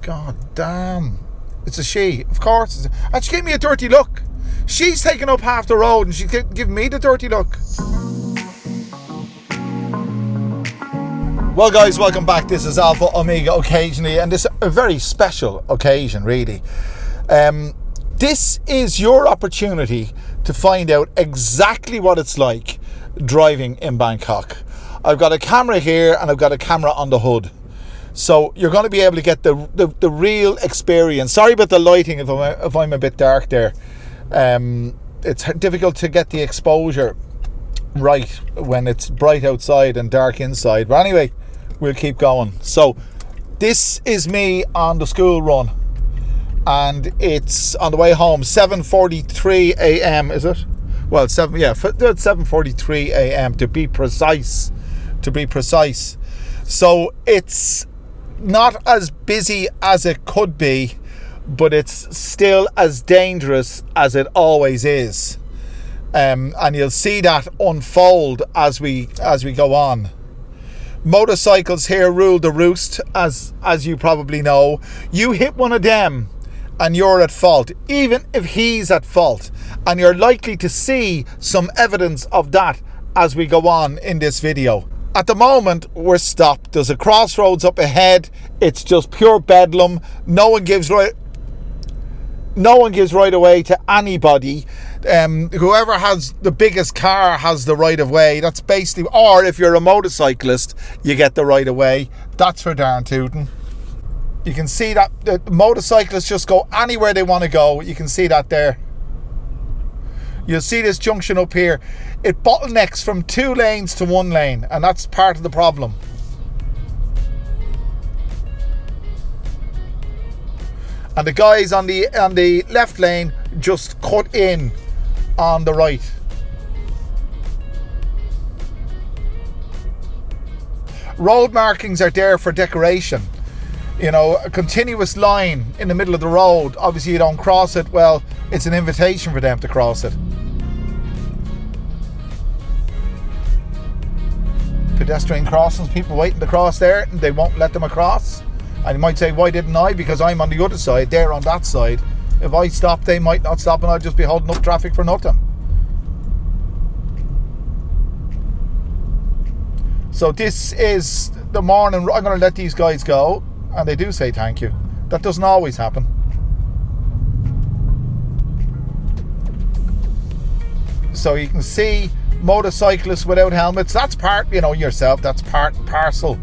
God damn. It's a she, of course. And she gave me a dirty look. She's taking up half the road and she's giving me the dirty look. Well guys, welcome back. This is Alpha Omega Occasionally, and this is a very special occasion really. This is your opportunity to find out exactly what it's like driving in Bangkok. I've got a camera here and I've got a camera on the hood. So you're going to be able to get the real experience. Sorry about the lighting if I'm a bit dark there. It's difficult to get the exposure right when it's bright outside and dark inside. But anyway, we'll keep going. So this is me on the school run. And it's on the way home, 7:43 a.m. is it? Well, it's 7:43 a.m. to be precise. So it's not as busy as it could be, but it's still as dangerous as it always is. And you'll see that unfold as we go on. Motorcycles here rule the roost, as you probably know. You hit one of them and you're at fault, even if he's at fault. And you're likely to see some evidence of that as we go on in this video. At the moment, we're stopped. There's a crossroads up ahead. It's just pure bedlam. No one gives right away to anybody. Whoever has the biggest car has the right of way. That's basically, or if you're a motorcyclist, you get the right of way. That's for darn tootin'. You can see that the motorcyclists just go anywhere they want to go. You can see that there. You'll see this junction up here. It bottlenecks from 2 lanes to 1 lane, and that's part of the problem. And the guys on the left lane just cut in on the right. Road markings are there for decoration. You know, a continuous line in the middle of the road. Obviously you don't cross it. Well, it's an invitation for them to cross it. Pedestrian crossings, people waiting to cross there and they won't let them across. And you might say, why didn't I? Because I'm on the other side, they're on that side. If I stop, they might not stop, and I'll just be holding up traffic for nothing. So this is the morning. I'm going to let these guys go, and they do say thank you. That doesn't always happen. So you can see motorcyclists without helmets. That's part, yourself. That's part and parcel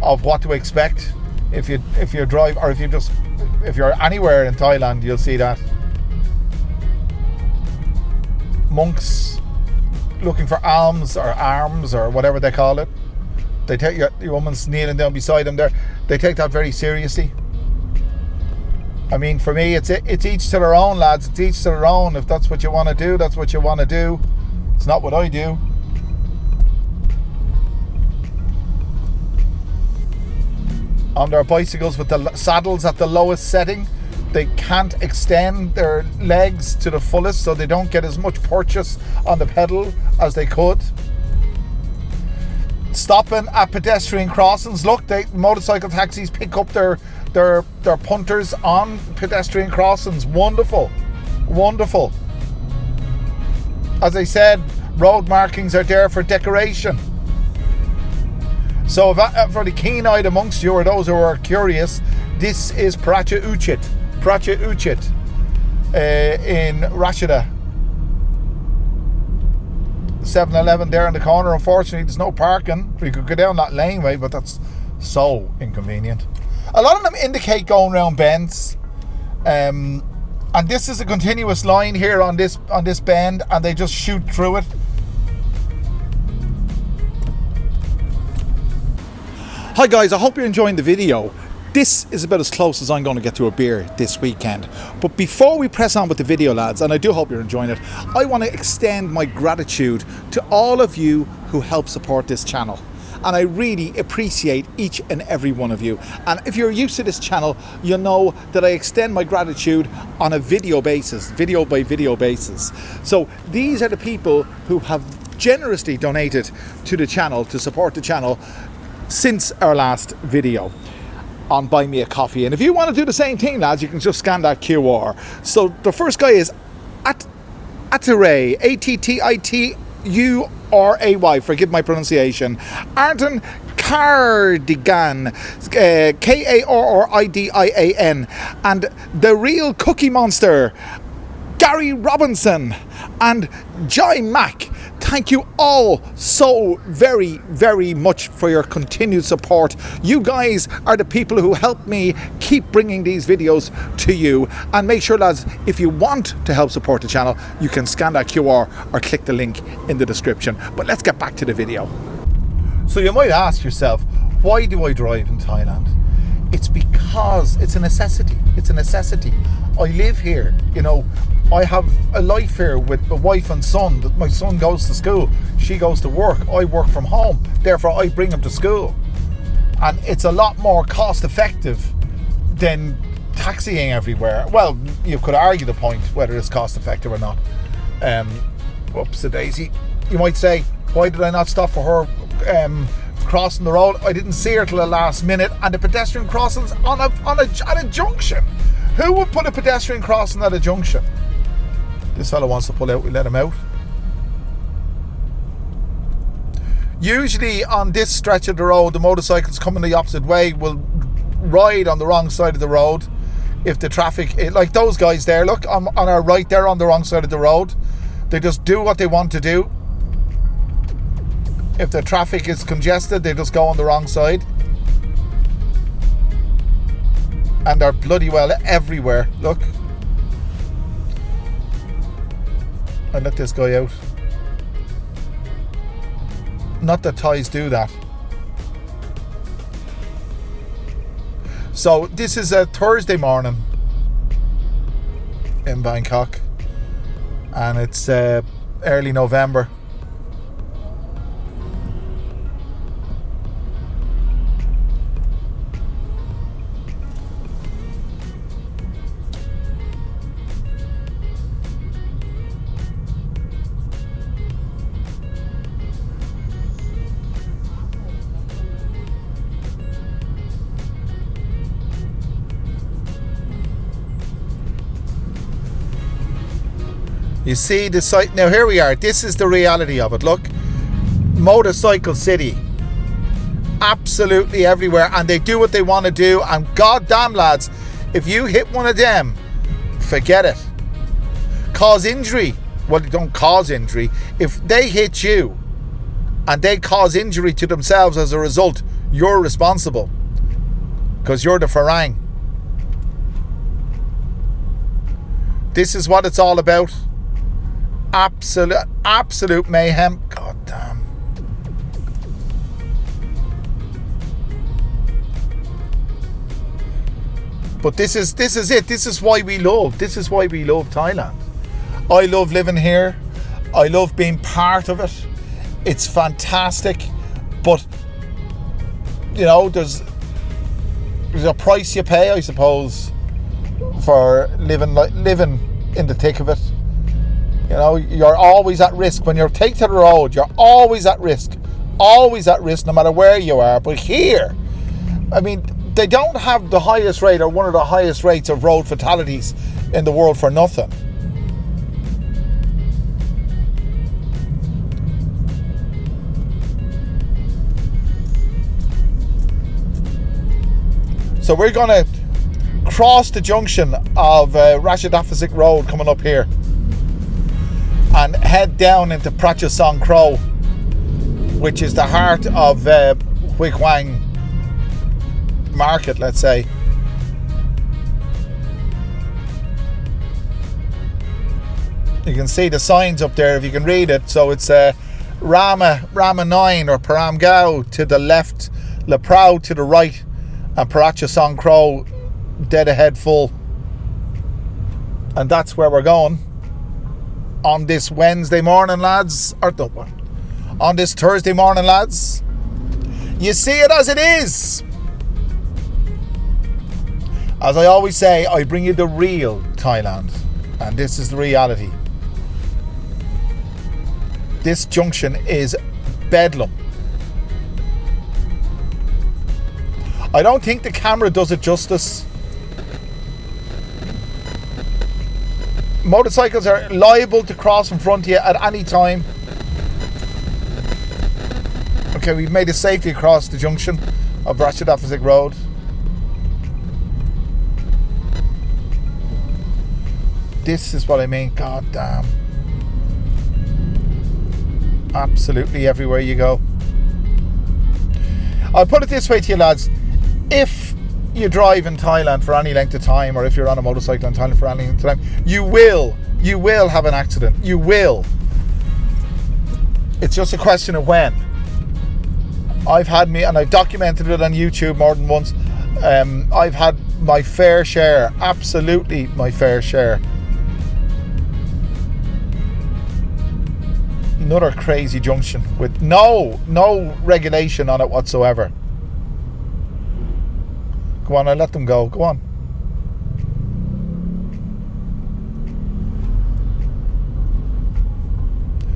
of what to expect if you drive, or if you're anywhere in Thailand, you'll see that. Monks looking for alms or arms or whatever they call it. They take your woman's kneeling down beside them there. They take that very seriously. I mean, for me, it's each to their own, lads. It's each to their own. If that's what you want to do, that's what you want to do. It's not what I do. On their bicycles with the saddles at the lowest setting, they can't extend their legs to the fullest, so they don't get as much purchase on the pedal as they could. Stopping at pedestrian crossings. Look, motorcycle taxis pick up their punters on pedestrian crossings. Wonderful. As I said, road markings are there for decoration. So for the keen-eyed amongst you, or those who are curious, this is Pracha Uchit in Rashida. 7-Eleven there in the corner. Unfortunately, there's no parking. We could go down that laneway, but that's so inconvenient. A lot of them indicate going around bends, and this is a continuous line here on this bend, and they just shoot through it. Hi guys, I hope you're enjoying the video. This is about as close as I'm going to get to a beer this weekend. But before we press on with the video, lads, and I do hope you're enjoying it, I want to extend my gratitude to all of you who help support this channel. And I really appreciate each and every one of you. And if you're used to this channel, you'll know that I extend my gratitude on a video by video basis. So these are the people who have generously donated to the channel, to support the channel, since our last video. on Buy Me a Coffee. And if you want to do the same thing, lads, you can just scan that QR. So the first guy is Attiray, Attituray, forgive my pronunciation. Arden Cardigan, Karridian, and The Real Cookie Monster, Gary Robinson, and Jai Mack. Thank you all so very, very much for your continued support. You guys are the people who help me keep bringing these videos to you. And make sure, lads, if you want to help support the channel, you can scan that QR or click the link in the description. But let's get back to the video. So you might ask yourself, why do I drive in Thailand? It's because it's a necessity. It's a necessity. I live here, you know. I have a life here with a wife and son. My son goes to school, she goes to work, I work from home, therefore I bring him to school. And it's a lot more cost effective than taxiing everywhere. Well, you could argue the point whether it's cost effective or not. Whoops a daisy. You might say, why did I not stop for her crossing the road? I didn't see her till the last minute, and the pedestrian crossing's at a junction. Who would put a pedestrian crossing at a junction? This fella wants to pull out, we let him out. Usually on this stretch of the road, the motorcycles coming the opposite way will ride on the wrong side of the road. If the traffic, like those guys there, look, on our right, they're on the wrong side of the road. They just do what they want to do. If the traffic is congested, they just go on the wrong side. And they're bloody well everywhere, look. I let this guy out. Not that Thais do that. So this is a Thursday morning in Bangkok, and it's early November. You see the site now. Here we are. This is the reality of it. Look, motorcycle city, absolutely everywhere, and they do what they want to do. And goddamn, lads, if you hit one of them, forget it. Cause injury. Well, they don't cause injury. If they hit you and they cause injury to themselves as a result, you're responsible, because you're the farang. This is what it's all about. Absolute mayhem. God damn. But this is it. This is why we love Thailand. I love living here. I love being part of it. It's fantastic. But you know, there's a price you pay, I suppose, for living in the thick of it. You know, you're always at risk. When you're taken to the road, you're always at risk. Always at risk, no matter where you are. But here, I mean, they don't have the highest rate, or one of the highest rates of road fatalities in the world for nothing. So we're going to cross the junction of Ratchadaphazik Road coming up here, and head down into Prachasong Kro, which is the heart of Huikwang market, let's say. You can see the signs up there if you can read it. So it's Rama 9 or Param Gao to the left, La Prau to the right, and Prachasong Kro dead ahead full. And that's where we're going on this Wednesday morning, lads. Or no, on this Thursday morning, lads. You see it as it is. As I always say, I bring you the real Thailand, and this is the reality. This junction is bedlam. I don't think the camera does it justice. Motorcycles are liable to cross in front of you at any time. Okay, we've made it safely across the junction of Brashadafasik Road. This is what I mean. God damn. Absolutely everywhere you go. I'll put it this way to you, lads. If you drive in Thailand for any length of time, or if you're on a motorcycle in Thailand for any length of time, you will have an accident. You will. It's just a question of when. I've had me, and I've documented it on YouTube more than once. I've had my fair share, absolutely my fair share. Another crazy junction with no regulation on it whatsoever. Go on, I let them go. Go on.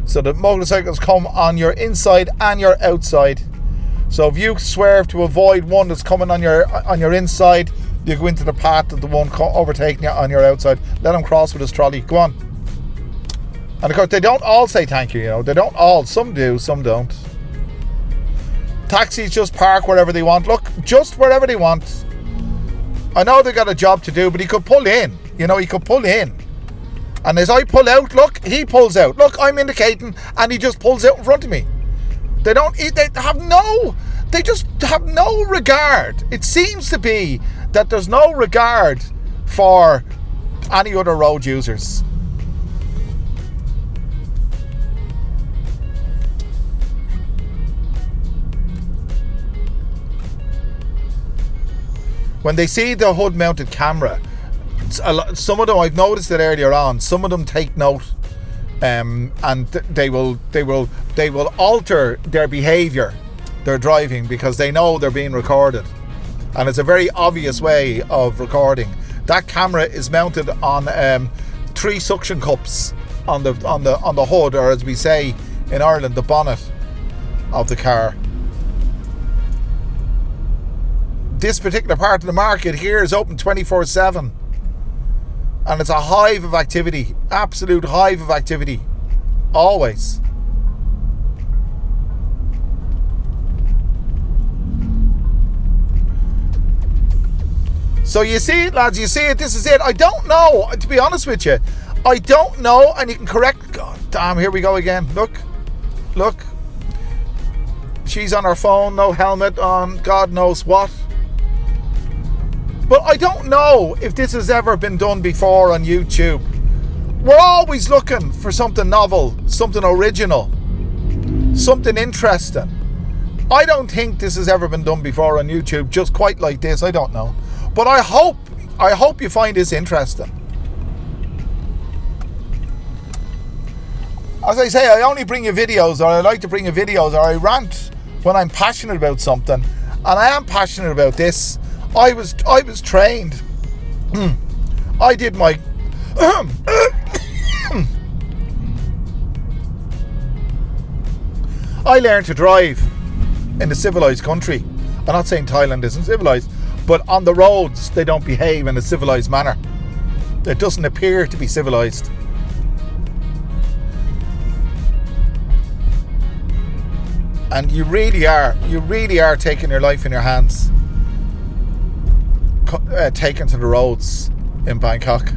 So the motorcycles come on your inside and your outside. So if you swerve to avoid one that's coming on your inside, you go into the path of the one overtaking you on your outside. Let them cross with his trolley. Go on. And of course, they don't all say thank you, you know. They don't all. Some do, some don't. Taxis just park wherever they want. Look, just wherever they want. I know they got a job to do, but he could pull in. You know, he could pull in. And as I pull out, look, he pulls out. Look, I'm indicating, and he just pulls out in front of me. They just have no regard. It seems to be that there's no regard for any other road users. When they see the hood-mounted camera, some of them, I've noticed it earlier on, some of them take note, and they will alter their behaviour, their driving, because they know they're being recorded, and it's a very obvious way of recording. That camera is mounted on 3 suction cups on the hood, or as we say in Ireland, the bonnet of the car. This particular part of the market here is open 24/7, and it's a hive of activity, absolute hive of activity, always. So you see it, lads, you see it, this is it. I don't know, to be honest with you, I don't know, and you can correct. God damn, here we go again. Look. She's on her phone, no helmet on, God knows what. But I don't know if this has ever been done before on YouTube. We're always looking for something novel, something original, something interesting. I don't think this has ever been done before on YouTube, just quite like this. I don't know. But I hope you find this interesting. As I say, I only bring you videos, or I like to bring you videos, or I rant when I'm passionate about something. And I am passionate about this. I was trained. I did my I learned to drive in a civilized country. I'm not saying Thailand isn't civilized, but on the roads they don't behave in a civilized manner. It doesn't appear to be civilized. And you really are taking your life in your hands. Taken to the roads in Bangkok.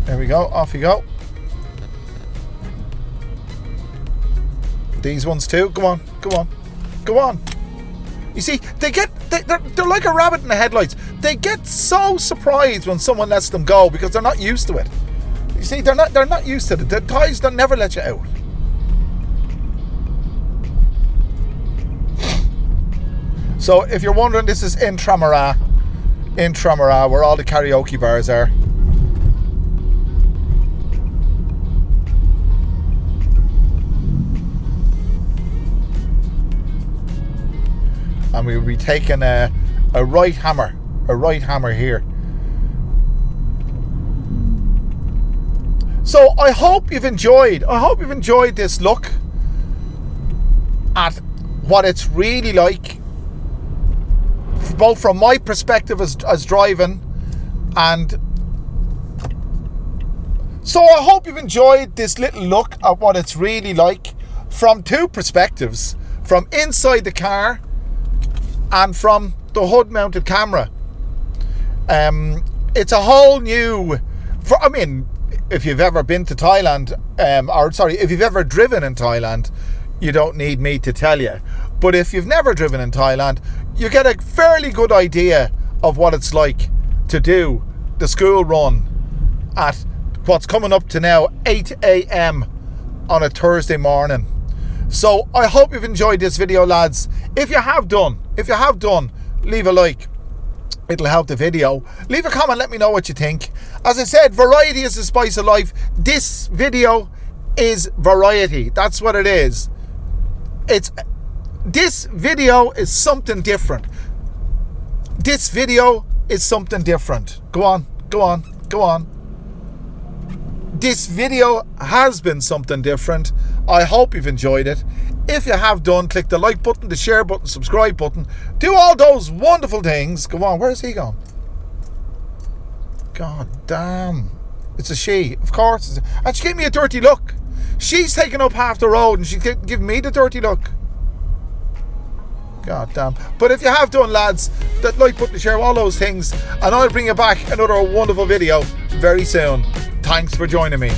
There we go, off you go. These ones too, go on. You see, they're like a rabbit in the headlights. They get so surprised when someone lets them go because they're not used to it. You see, they're not used to it. The Thais don't never let you out. So if you're wondering, this is in Tramara, where all the karaoke bars are. And we'll be taking a a right hammer here. So I hope you've enjoyed this look at what it's really like, both from my perspective as driving, and so I hope you've enjoyed this little look at what it's really like from two perspectives, from inside the car and from the hood mounted camera. It's a whole new, if you've ever been to Thailand, if you've ever driven in Thailand, you don't need me to tell you. But if you've never driven in Thailand, you get a fairly good idea of what it's like to do the school run at what's coming up to now 8 a.m. on a Thursday morning. So I hope you've enjoyed this video, lads. If you have done, leave a like. It'll help the video. Leave a comment, let me know what you think. As I said, variety is the spice of life. This video is variety. That's what it is. This video is something different. This video is something different. Go on. This video has been something different. I hope you've enjoyed it. If you have done, click the like button, the share button, subscribe button. Do all those wonderful things. Go on, where's he gone? God damn. It's a she, of course. And she gave me a dirty look. She's taking up half the road and she's giving me the dirty look. God damn. But if you have done, lads, that like button, share, all those things, and I'll bring you back another wonderful video very soon. Thanks for joining me.